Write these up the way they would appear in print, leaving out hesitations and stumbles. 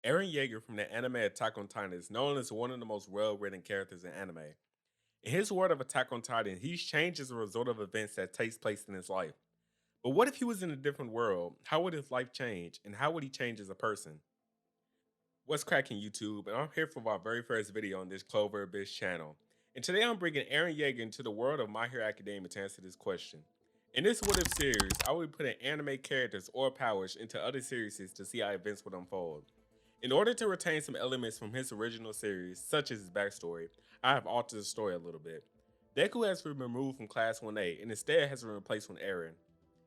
Eren Yeager from the anime Attack on Titan is known as one of the most well-written characters in anime. In his world of Attack on Titan, he's changed as a result of events that takes place in his life. But what if he was in a different world? How would his life change? And how would he change as a person? What's cracking YouTube? And I'm here for my very first video on this Clover Abyss channel. And today I'm bringing Eren Yeager into the world of My Hero Academia to answer this question. In this What If series, I will be putting anime characters or powers into other series to see how events would unfold. In order to retain some elements from his original series, such as his backstory, I have altered the story a little bit. Deku has been removed from Class 1A and instead has been replaced with Eren.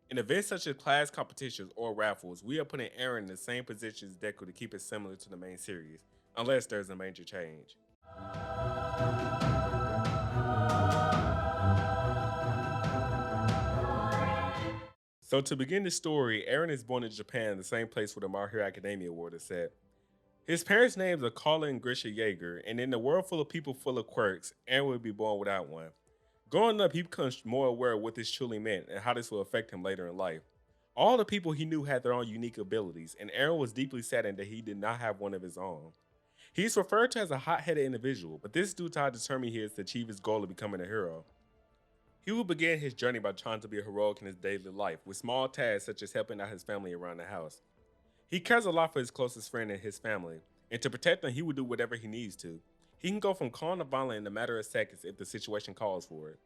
In events such as class competitions or raffles, we are putting Eren in the same position as Deku to keep it similar to the main series, unless there's a major change. So to begin the story, Eren is born in Japan, the same place where the My Hero Academia award is set. His parents' names are Carla and Grisha Yeager, and in a world full of people full of quirks, Aaron would be born without one. Growing up, he becomes more aware of what this truly meant and how this will affect him later in life. All the people he knew had their own unique abilities, and Aaron was deeply saddened that he did not have one of his own. He is referred to as a hot-headed individual, but this is due to how determined he is to achieve his goal of becoming a hero. He will begin his journey by trying to be heroic in his daily life, with small tasks such as helping out his family around the house. He cares a lot for his closest friend and his family, and to protect them, he will do whatever he needs to. He can go from calm to violent in a matter of seconds if the situation calls for it.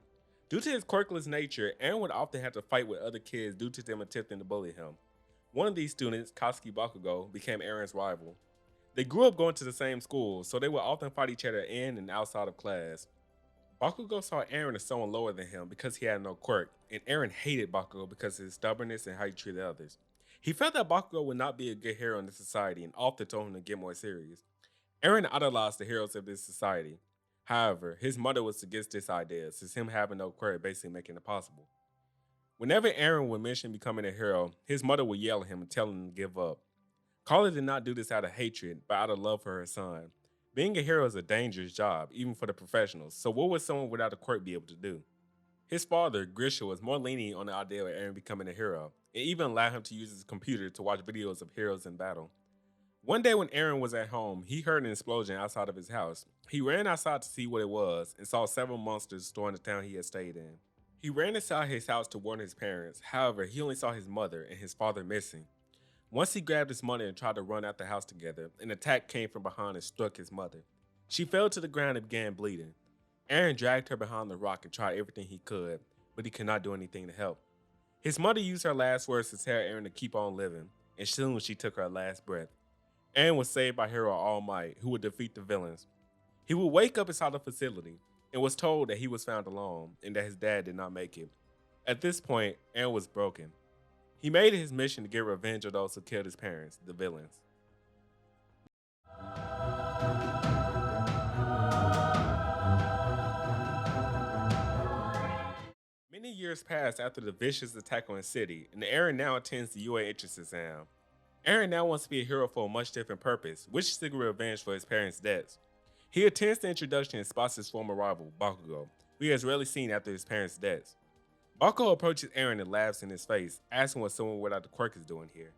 Due to his quirkless nature, Aaron would often have to fight with other kids due to them attempting to bully him. One of these students, Katsuki Bakugo, became Aaron's rival. They grew up going to the same school, so they would often fight each other in and outside of class. Bakugo saw Aaron as someone lower than him because he had no quirk, and Aaron hated Bakugo because of his stubbornness and how he treated others. He felt that Bakugo would not be a good hero in this society and often told him to get more serious. Aaron idolized the heroes of this society. However, his mother was against this idea, since him having no quirk basically making it possible. Whenever Aaron would mention becoming a hero, his mother would yell at him and tell him to give up. Carla did not do this out of hatred, but out of love for her son. Being a hero is a dangerous job, even for the professionals, so what would someone without a quirk be able to do? His father, Grisha, was more lenient on the idea of Aaron becoming a hero, and even allowed him to use his computer to watch videos of heroes in battle. One day when Aaron was at home, he heard an explosion outside of his house. He ran outside to see what it was and saw several monsters storming the town he had stayed in. He ran inside his house to warn his parents, however, he only saw his mother and his father missing. Once he grabbed his mother and tried to run out the house together, an attack came from behind and struck his mother. She fell to the ground and began bleeding. Aaron dragged her behind the rock and tried everything he could, but he could not do anything to help. His mother used her last words to tell Aaron to keep on living, and soon she took her last breath. Aaron was saved by Hero All Might, who would defeat the villains. He would wake up inside the facility and was told that he was found alone and that his dad did not make it. At this point, Aaron was broken. He made it his mission to get revenge of those who killed his parents, the villains. Many years passed after the vicious attack on his city, and Aaron now attends the U.A Entrance Exam. Aaron now wants to be a hero for a much different purpose, which is to get revenge for his parents' deaths. He attends the introduction and spots his former rival, Bakugo, who he has rarely seen after his parents' deaths. Bakugo approaches Aaron and laughs in his face, asking what someone without the quirk is doing here.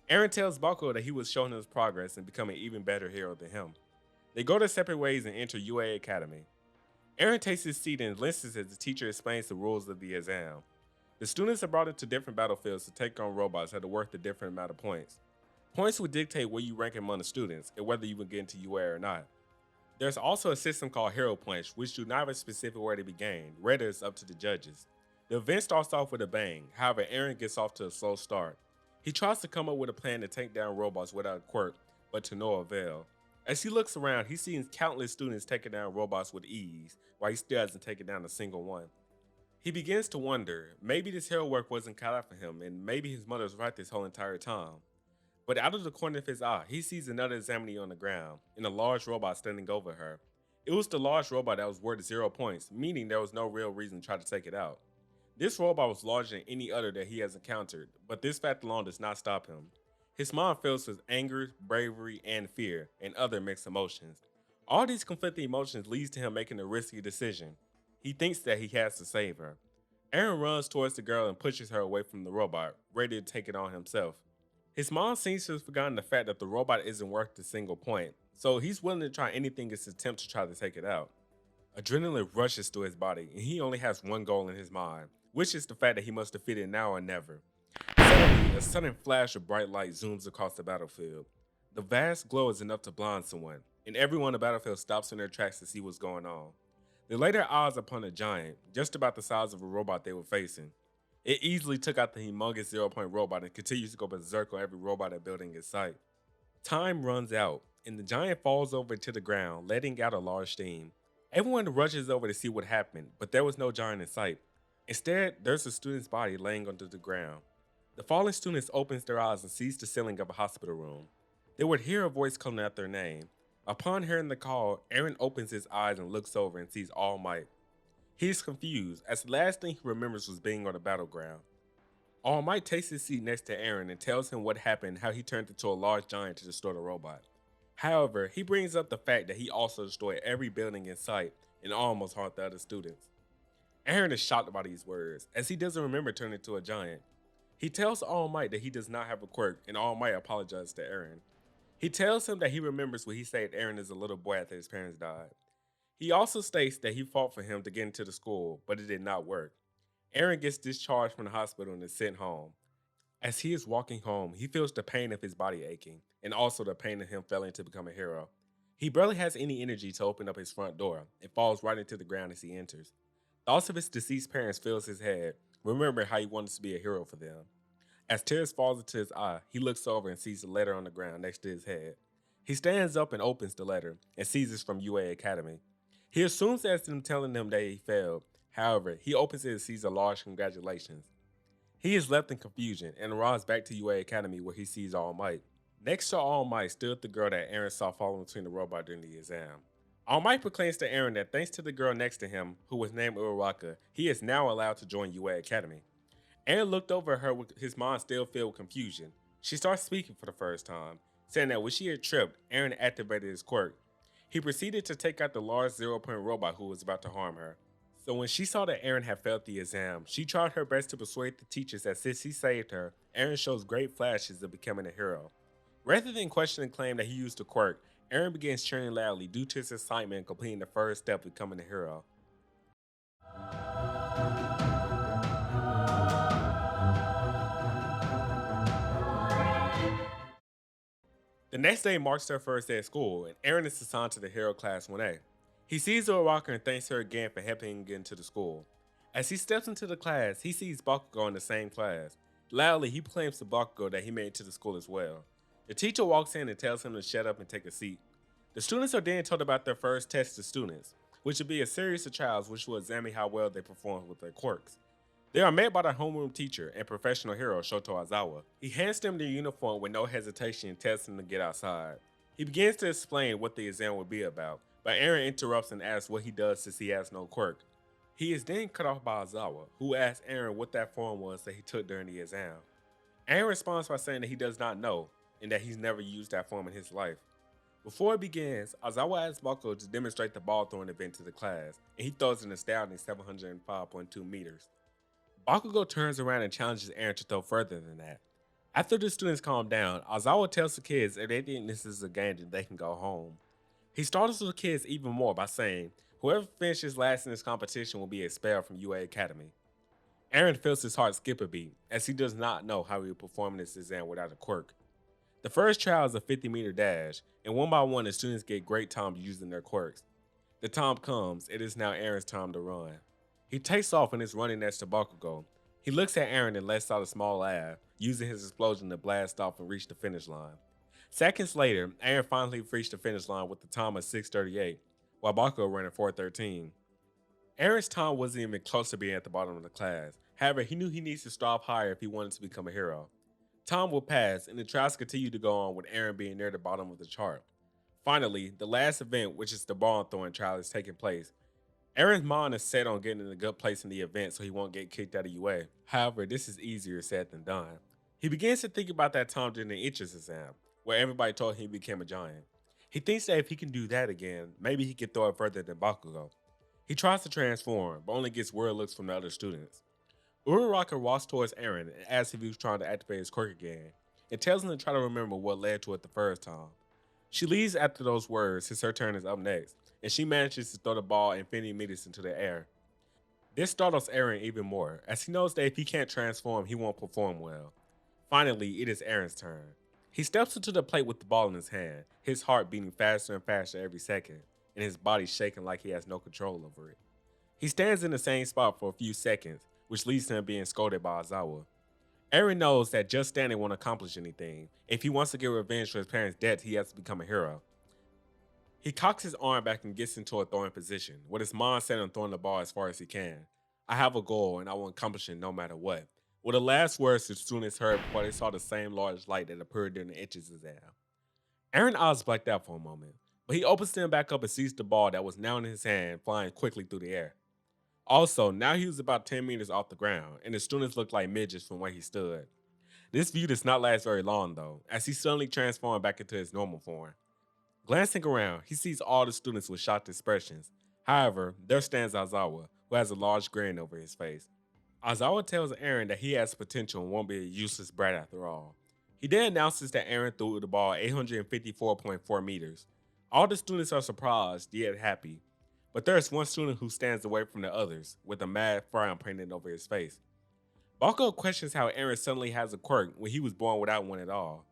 Aaron tells Bakugo that he was showing him his progress and becoming an even better hero than him. They go their separate ways and enter U.A Academy. Aaron takes his seat and listens as the teacher explains the rules of the exam. The students are brought into different battlefields to take on robots that are worth a different amount of points. Points will dictate where you rank among the students and whether you will get into UA or not. There's also a system called Hero Points, which do not have a specific way to be gained, rather it's up to the judges. The event starts off with a bang, however Aaron gets off to a slow start. He tries to come up with a plan to take down robots without a quirk, but to no avail. As he looks around, he sees countless students taking down robots with ease, while he still hasn't taken down a single one. He begins to wonder, maybe this hero work wasn't cut out for him, and maybe his mother was right this whole entire time. But out of the corner of his eye, he sees another examinee on the ground, and a large robot standing over her. It was the large robot that was worth 0 points, meaning there was no real reason to try to take it out. This robot was larger than any other that he has encountered, but this fact alone does not stop him. His mind fills with anger, bravery, and fear, and other mixed emotions. All these conflicting emotions leads to him making a risky decision. He thinks that he has to save her. Aaron runs towards the girl and pushes her away from the robot, ready to take it on himself. His mom seems to have forgotten the fact that the robot isn't worth a single point, so he's willing to try anything in his attempt to try to take it out. Adrenaline rushes through his body, and he only has one goal in his mind, which is the fact that he must defeat it now or never. Suddenly, a sudden flash of bright light zooms across the battlefield. The vast glow is enough to blind someone, and everyone on the battlefield stops in their tracks to see what's going on. They lay their eyes upon a giant, just about the size of a robot they were facing. It easily took out the humongous zero-point robot and continues to go berserk on every robot and building in sight. Time runs out, and the giant falls over to the ground, letting out a large steam. Everyone rushes over to see what happened, but there was no giant in sight. Instead, there's a student's body laying onto the ground. The fallen student opens their eyes and sees the ceiling of a hospital room. They would hear a voice calling out their name. Upon hearing the call, Eren opens his eyes and looks over and sees All Might. He is confused, as the last thing he remembers was being on the battleground. All Might takes his seat next to Eren and tells him what happened and how he turned into a large giant to destroy the robot. However, he brings up the fact that he also destroyed every building in sight and almost harmed the other students. Eren is shocked by these words, as he doesn't remember turning into a giant. He tells All Might that he does not have a quirk, and All Might apologizes to Eren. He tells him that he remembers when he saved Eren as a little boy after his parents died. He also states that he fought for him to get into the school, but it did not work. Eren gets discharged from the hospital and is sent home. As he is walking home, he feels the pain of his body aching, and also the pain of him failing to become a hero. He barely has any energy to open up his front door, and falls right into the ground as he enters. Thoughts of his deceased parents fills his head, remembering how he wanted to be a hero for them. As tears falls into his eye, he looks over and sees a letter on the ground next to his head. He stands up and opens the letter, and sees it's from U.A Academy. He assumes that's them telling him that he failed. However, he opens it and sees a large congratulations. He is left in confusion and runs back to U.A Academy where he sees All Might. Next to All Might stood the girl that Eren saw falling between the robot during the exam. All Might proclaims to Eren that thanks to the girl next to him, who was named Uraraka, he is now allowed to join U.A Academy. Eren looked over at her with his mind still filled with confusion. She starts speaking for the first time, saying that when she had tripped, Eren activated his quirk. He proceeded to take out the large zero-point robot who was about to harm her. So when she saw that Eren had failed the exam, she tried her best to persuade the teachers that since he saved her, Eren shows great flashes of becoming a hero. Rather than question and claim that he used a quirk, Eren begins cheering loudly due to his excitement in completing the first step of becoming a hero. The next day marks their first day at school, and Eren is assigned to the Hero Class 1A. He sees Uraraka and thanks her again for helping him get into the school. As he steps into the class, he sees Bakugo in the same class. Loudly, he proclaims to Bakugo that he made it to the school as well. The teacher walks in and tells him to shut up and take a seat. The students are then told about their first test to students, which will be a series of trials which will examine how well they perform with their quirks. They are met by their homeroom teacher and professional hero Shoto Aizawa. He hands them their uniform with no hesitation and tells them to get outside. He begins to explain what the exam will be about, but Eren interrupts and asks what he does since he has no quirk. He is then cut off by Aizawa, who asks Eren what that form was that he took during the exam. Eren responds by saying that he does not know, and that he's never used that form in his life. Before it begins, Aizawa asks Bakugo to demonstrate the ball throwing event to the class, and he throws an astounding 705.2 meters. Bakugo turns around and challenges Eren to throw further than that. After the students calm down, Aizawa tells the kids if they think this is a game that they can go home. He startles the kids even more by saying, whoever finishes last in this competition will be expelled from U.A Academy. Eren feels his heart skip a beat, as he does not know how he will perform in this exam without a quirk. The first trial is a 50-meter dash, and one by one the students get great time using their quirks. The time comes, it is now Eren's time to run. He takes off and is running next to Bakugo. He looks at Eren and lets out a small laugh, using his explosion to blast off and reach the finish line. Seconds later, Eren finally reached the finish line with the time of 6:38, while Bakugo ran at 4:13. Eren's time wasn't even close to being at the bottom of the class. However, he knew he needs to strive higher if he wanted to become a hero. Time will pass, and the trials continue to go on with Eren being near the bottom of the chart. Finally, the last event, which is the ball throwing trial, is taking place. Eren's mind is set on getting in a good place in the event so he won't get kicked out of UA. However, this is easier said than done. He begins to think about that time during the entrance exam, where everybody told him he became a giant. He thinks that if he can do that again, maybe he can throw it further than Bakugo. He tries to transform, but only gets weird looks from the other students. Uraraka walks towards Eren and asks if he was trying to activate his quirk again. and tells him to try to remember what led to it the first time. She leaves after those words since her turn is up next, and she manages to throw the ball infinity meters into the air. This startles Eren even more, as he knows that if he can't transform, he won't perform well. Finally, it is Eren's turn. He steps into the plate with the ball in his hand, his heart beating faster and faster every second, and his body shaking like he has no control over it. He stands in the same spot for a few seconds, which leads to him being scolded by Aizawa. Eren knows that just standing won't accomplish anything. If he wants to get revenge for his parents' death, he has to become a hero. He cocks his arm back and gets into a throwing position, with his mind set on throwing the ball as far as he can. I have a goal and I will accomplish it no matter what. Were the last words the students heard before they saw the same large light that appeared during the entrance exam. Aaron's eyes blacked out for a moment, but he opens them back up and sees the ball that was now in his hand flying quickly through the air. Also, now he was about 10 meters off the ground, and the students looked like midgets from where he stood. This view does not last very long, though, as he suddenly transformed back into his normal form. Glancing around, he sees all the students with shocked expressions. However, there stands Aizawa, who has a large grin over his face. Aizawa tells Eren that he has potential and won't be a useless brat after all. He then announces that Eren threw the ball 854.4 meters. All the students are surprised, yet happy. But there is one student who stands away from the others, with a mad frown painted over his face. Bakugo questions how Eren suddenly has a quirk when he was born without one at all.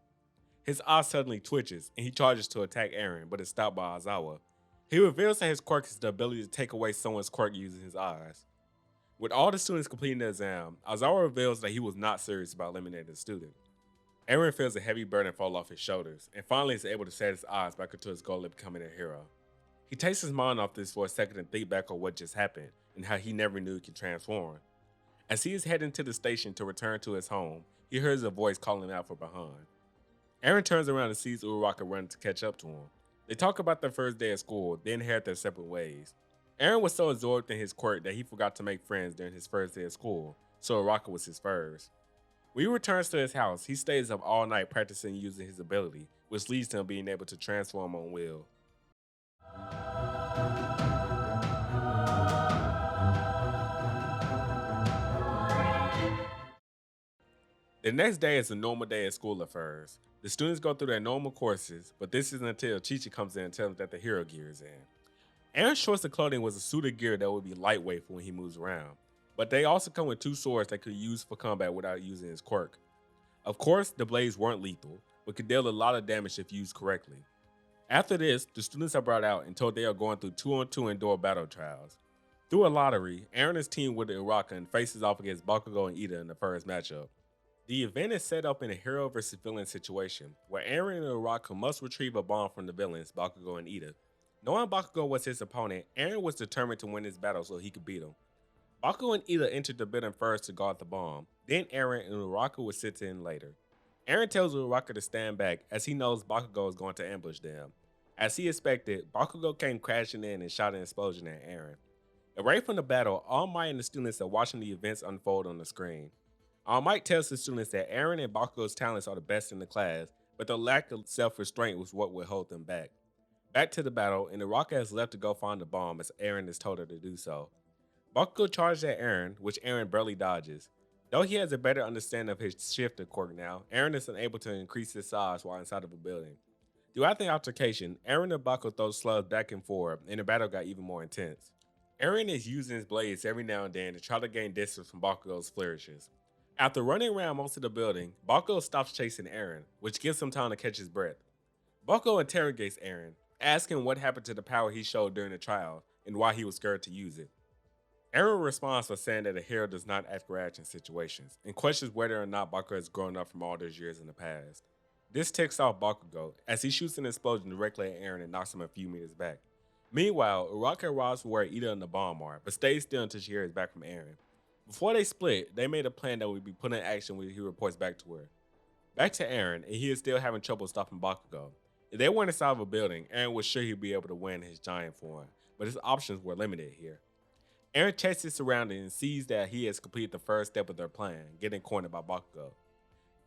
His eye suddenly twitches, and he charges to attack Eren, but is stopped by Aizawa. He reveals that his quirk is the ability to take away someone's quirk using his eyes. With all the students completing the exam, Aizawa reveals that he was not serious about eliminating the student. Eren feels a heavy burden fall off his shoulders, and finally is able to set his eyes back into his goal of becoming a hero. He takes his mind off this for a second and think back on what just happened, and how he never knew he could transform. As he is heading to the station to return to his home, he hears a voice calling him out from behind. Eren turns around and sees Uraraka running to catch up to him. They talk about their first day at school, then head their separate ways. Eren was so absorbed in his quirk that he forgot to make friends during his first day at school, so Uraraka was his first. When he returns to his house, he stays up all night practicing using his ability, which leads to him being able to transform on will. The next day is a normal day at school at first. The students go through their normal courses, but this isn't until Chichi comes in and tells them that the hero gear is in. Aaron's choice of clothing was a suit of gear that would be lightweight for when he moves around, but they also come with two swords that could use for combat without using his quirk. Of course, the blades weren't lethal, but could deal a lot of damage if used correctly. After this, the students are brought out and told they are going through 2-on-2 indoor battle trials. Through a lottery, Eren is teamed with Uraraka and faces off against Bakugo and Ida in the first matchup. The event is set up in a hero versus villain situation, where Eren and Uraraka must retrieve a bomb from the villains, Bakugo and Ida. Knowing Bakugo was his opponent, Eren was determined to win this battle so he could beat him. Bakugo and Ida entered the building first to guard the bomb, then Eren and Uraraka would sit in later. Eren tells Uraraka to stand back as he knows Bakugo is going to ambush them. As he expected, Bakugo came crashing in and shot an explosion at Eren. Away from the battle, All Might and the students are watching the events unfold on the screen. All Might tells the students that Eren and Bakugo's talents are the best in the class, but their lack of self-restraint was what would hold them back. Back to the battle, and Uraraka has left to go find the bomb as Eren is told her to do so. Bakugo charges at Eren, which Eren barely dodges. Though he has a better understanding of his shifter quirk now, Eren is unable to increase his size while inside of a building. Throughout the altercation, Eren and Bakugo throw slugs back and forth, and the battle got even more intense. Eren is using his blades every now and then to try to gain distance from Bakugo's flourishes. After running around most of the building, Bakugo stops chasing Eren, which gives him time to catch his breath. Bakugo interrogates Eren, asking what happened to the power he showed during the trial and why he was scared to use it. Eren responds by saying that a hero does not act rash in situations, and questions whether or not Bakugo has grown up from all those years in the past. This ticks off Bakugo as he shoots an explosion directly at Eren and knocks him a few meters back. Meanwhile, Uraraka arrives from where Ida and the bomb are, but stays still until she hears back from Eren. Before they split, they made a plan that would be put in action when he reports back to her. Back to Eren, and he is still having trouble stopping Bakugo. If they went inside of a building, Eren was sure he'd be able to win his giant form, but his options were limited here. Eren checks his surroundings and sees that he has completed the first step of their plan, getting cornered by Bakugo.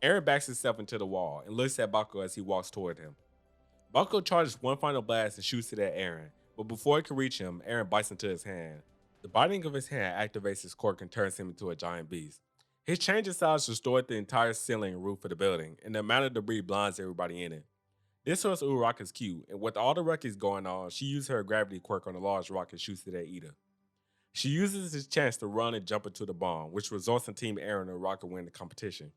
Eren backs himself into the wall and looks at Bakugo as he walks toward him. Bakugo charges one final blast and shoots it at Eren, but before it can reach him, Eren bites into his hand. The biting of his hand activates his quirk and turns him into a giant beast. His change in size restored the entire ceiling and roof of the building, and the amount of debris blinds everybody in it. This was Uraraka's cue, and with all the ruckus going on, she used her gravity quirk on a large rock and shoots it at Ida. She uses this chance to run and jump into the bomb, which results in Team Eren and Uraraka win the competition.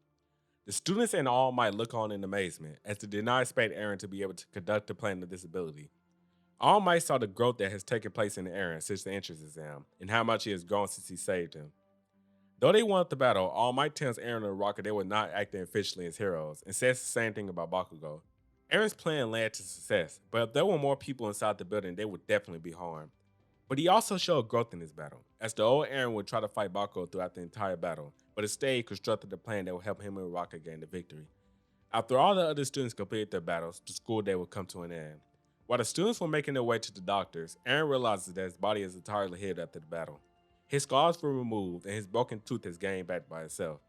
The students and All Might look on in amazement, as they did not expect Eren to be able to conduct the plan of this ability. All Might saw the growth that has taken place in Eren since the entrance exam, and how much he has grown since he saved him. Though they won the battle, All Might tells Eren and Uraraka they were not acting officially as heroes, and says the same thing about Bakugo. Eren's plan led to success, but if there were more people inside the building, they would definitely be harmed. But he also showed growth in this battle, as the old Eren would try to fight Bakugo throughout the entire battle, but instead constructed a plan that would help him and Uraraka gain the victory. After all the other students completed their battles, the school day would come to an end. While the students were making their way to the doctors, Eren realizes that his body is entirely healed after the battle. His scars were removed and his broken tooth is gained back by itself.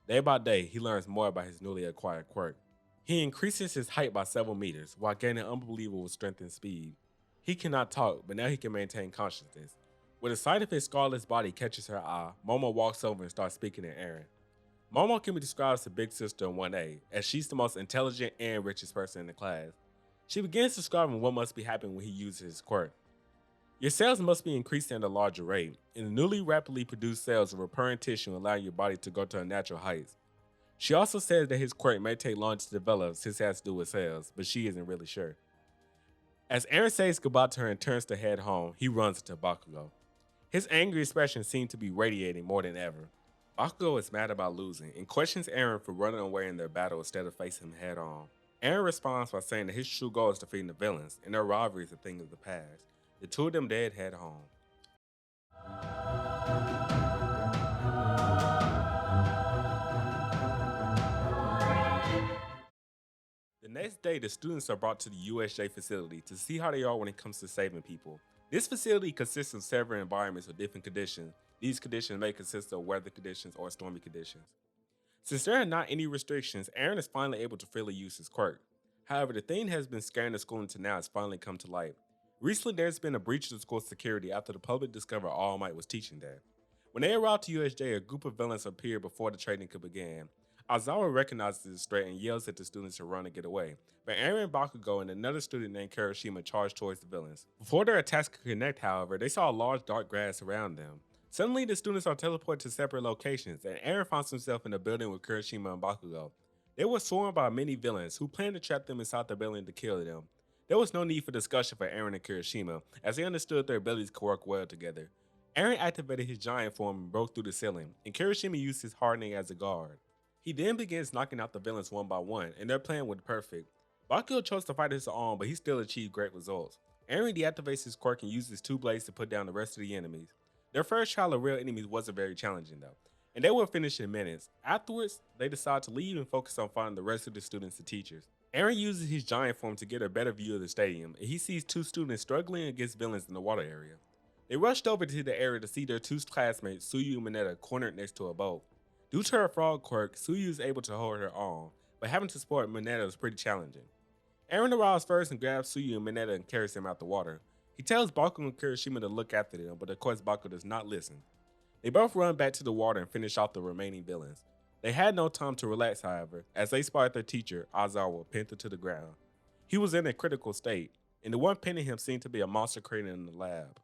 Day by day, he learns more about his newly acquired quirk. He increases his height by several meters while gaining unbelievable strength and speed. He cannot talk, but now he can maintain consciousness. When the sight of his scarless body catches her eye, Momo walks over and starts speaking to Eren. Momo can be described as a big sister in 1A, as she's the most intelligent and richest person in the class. She begins describing what must be happening when he uses his quirk. Your cells must be increasing at a larger rate, and the newly rapidly produced cells of repairing tissue allow your body to go to natural heights. She also says that his quirk may take long to develop since it has to do with cells, but she isn't really sure. As Eren says goodbye to her and turns to head home, he runs into Bakugo. His angry expression seems to be radiating more than ever. Bakugo is mad about losing and questions Eren for running away in their battle instead of facing him head on. Eren responds by saying that his true goal is defeating the villains, and their rivalry is a thing of the past. The two of them dead head home. The next day, the students are brought to the U.S.J facility to see how they are when it comes to saving people. This facility consists of several environments with different conditions. These conditions may consist of weather conditions or stormy conditions. Since there are not any restrictions, Eren is finally able to freely use his quirk. However, the thing that has been scaring the school until now has finally come to light. Recently, there's been a breach of the school's security after the public discovered All Might was teaching there. When they arrived to USJ, a group of villains appeared before the training could begin. Aizawa recognizes this threat and yells at the students to run and get away, but Eren, Bakugo, and another student named Kirishima charge towards the villains. Before their attacks could connect, however, they saw a large dark grass around them. Suddenly, the students are teleported to separate locations, and Eren finds himself in a building with Kirishima and Bakugo. They were swarmed by many villains who planned to trap them inside the building to kill them. There was no need for discussion for Eren and Kirishima, as they understood their abilities could work well together. Eren activated his giant form and broke through the ceiling, and Kirishima used his hardening as a guard. He then begins knocking out the villains one by one, and their plan was perfect. Bakugo chose to fight his own, but he still achieved great results. Eren deactivates his quirk and uses two blades to put down the rest of the enemies. Their first trial of real enemies wasn't very challenging though, and they were finished in minutes. Afterwards, they decide to leave and focus on finding the rest of the students and teachers. Eren uses his giant form to get a better view of the stadium, and he sees two students struggling against villains in the water area. They rushed over to the area to see their two classmates, Tsuyu and Mineta, cornered next to a boat. Due to her frog quirk, Tsuyu is able to hold her own, but having to support Mineta is pretty challenging. Eren arrives first and grabs Tsuyu and Mineta and carries them out the water. He tells Bakugo and Kirishima to look after them, but of course Bakugo does not listen. They both run back to the water and finish off the remaining villains. They had no time to relax, however, as they spotted their teacher, Aizawa, pinned to the ground. He was in a critical state, and the one pinning him seemed to be a monster created in the lab.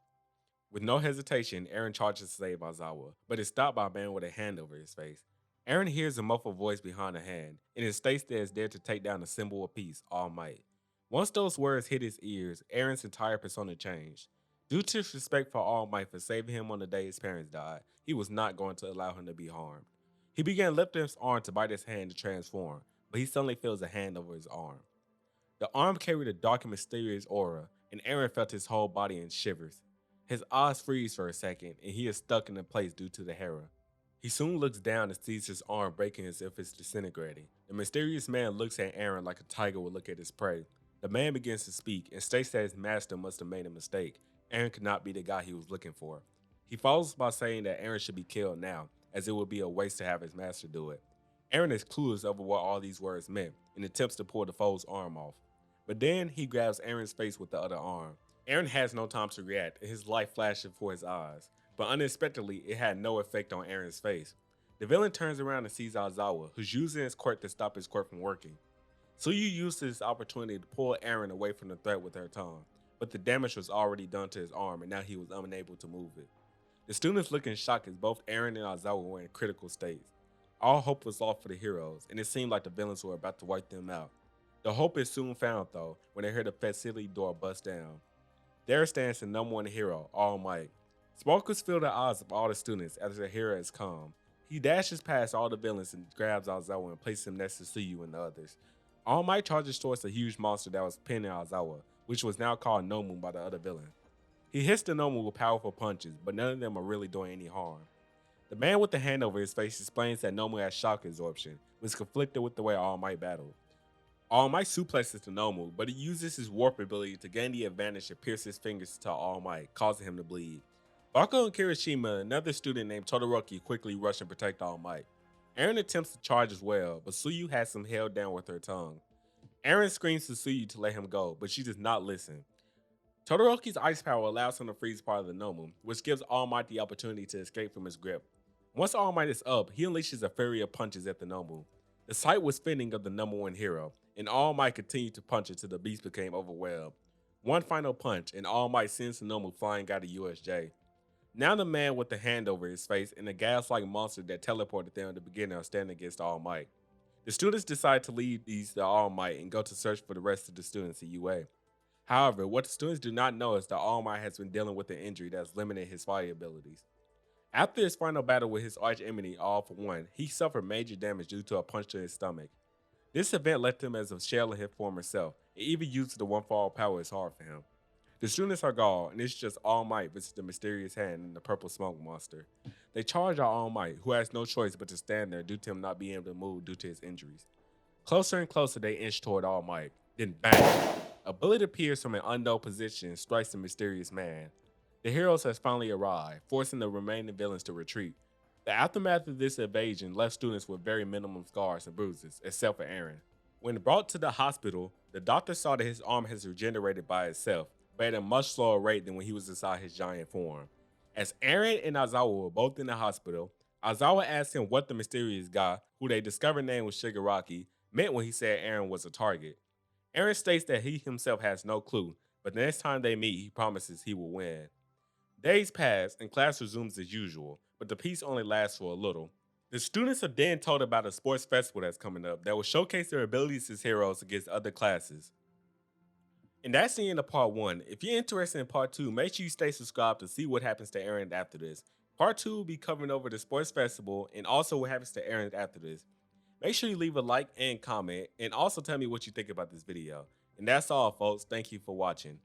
With no hesitation, Eren charges to save Aizawa, but is stopped by a man with a hand over his face. Eren hears a muffled voice behind the hand, and it states that it's there to take down the symbol of peace, All Might. Once those words hit his ears, Eren's entire persona changed. Due to his respect for All Might for saving him on the day his parents died, he was not going to allow him to be harmed. He began lifting his arm to bite his hand to transform, but he suddenly feels a hand over his arm. The arm carried a dark and mysterious aura, and Eren felt his whole body in shivers. His eyes freeze for a second, and he is stuck in a place due to the Hera. He soon looks down and sees his arm breaking as if it's disintegrating. The mysterious man looks at Eren like a tiger would look at his prey. The man begins to speak and states that his master must have made a mistake. Eren could not be the guy he was looking for. He follows by saying that Eren should be killed now, as it would be a waste to have his master do it. Eren is clueless over what all these words meant and attempts to pull the foe's arm off. But then he grabs Eren's face with the other arm. Eren has no time to react and his life flashes before his eyes, but unexpectedly it had no effect on Eren's face. The villain turns around and sees Aizawa, who's using his quirk to stop his quirk from working. Suyu used this opportunity to pull Eren away from the threat with her tongue, but the damage was already done to his arm and now he was unable to move it. The students looked in shock as both Eren and Aizawa were in critical states. All hope was lost for the heroes, and it seemed like the villains were about to wipe them out. The hope is soon found, though, when they hear the facility door bust down. There stands the number one hero, All Might. Sparkles fill the eyes of all the students as the hero is calm. He dashes past all the villains and grabs Aizawa and places him next to Suyu and the others. All Might charges towards a huge monster that was pinning Aizawa, which was now called Nomu by the other villain. He hits the Nomu with powerful punches, but none of them are really doing any harm. The man with the hand over his face explains that Nomu has shock absorption, which is conflicted with the way All Might battled. All Might suplexes to Nomu, but he uses his warp ability to gain the advantage and pierce his fingers to All Might, causing him to bleed. Bako and Kirishima, another student named Todoroki, quickly rush and protect All Might. Eren attempts to charge as well, but Suyu has him held down with her tongue. Eren screams to Suyu to let him go, but she does not listen. Todoroki's ice power allows him to freeze part of the Nomu, which gives All Might the opportunity to escape from his grip. Once All Might is up, he unleashes a flurry of punches at the Nomu. The sight was fitting of the number one hero, and All Might continued to punch until the beast became overwhelmed. One final punch, and All Might sends the Nomu flying out of U.S.J. Now the man with the hand over his face and the gas-like monster that teleported them at the beginning are standing against All Might. The students decide to leave these to All Might and go to search for the rest of the students at UA. However, what the students do not know is that All Might has been dealing with an injury that has limited his fighting abilities. After his final battle with his arch enemy, All for One, he suffered major damage due to a punch to his stomach. This event left him as a shell of his former self, and even use of the one for all power is hard for him. The students are gone, and it's just All Might versus the mysterious hand and the purple smoke monster. They charge at All Might, who has no choice but to stand there due to him not being able to move due to his injuries. Closer and closer they inch toward All Might. Then bang! A bullet appears from an unknown position and strikes the mysterious man. The heroes has finally arrived, forcing the remaining villains to retreat. The aftermath of this invasion left students with very minimum scars and bruises, except for Eren. When brought to the hospital, the doctor saw that his arm has regenerated by itself, but at a much slower rate than when he was inside his giant form. As Eren and Aizawa were both in the hospital, Aizawa asked him what the mysterious guy, who they discovered name was Shigaraki, meant when he said Eren was a target. Eren states that he himself has no clue, but the next time they meet, he promises he will win. Days pass and class resumes as usual, but the peace only lasts for a little. The students are then told about a sports festival that's coming up that will showcase their abilities as heroes against other classes. And that's the end of part 1. If you're interested in part 2, make sure you stay subscribed to see what happens to Eren after this. Part 2 will be covering over the sports festival and also what happens to Eren after this. Make sure you leave a like and comment, and also tell me what you think about this video. And that's all, folks. Thank you for watching.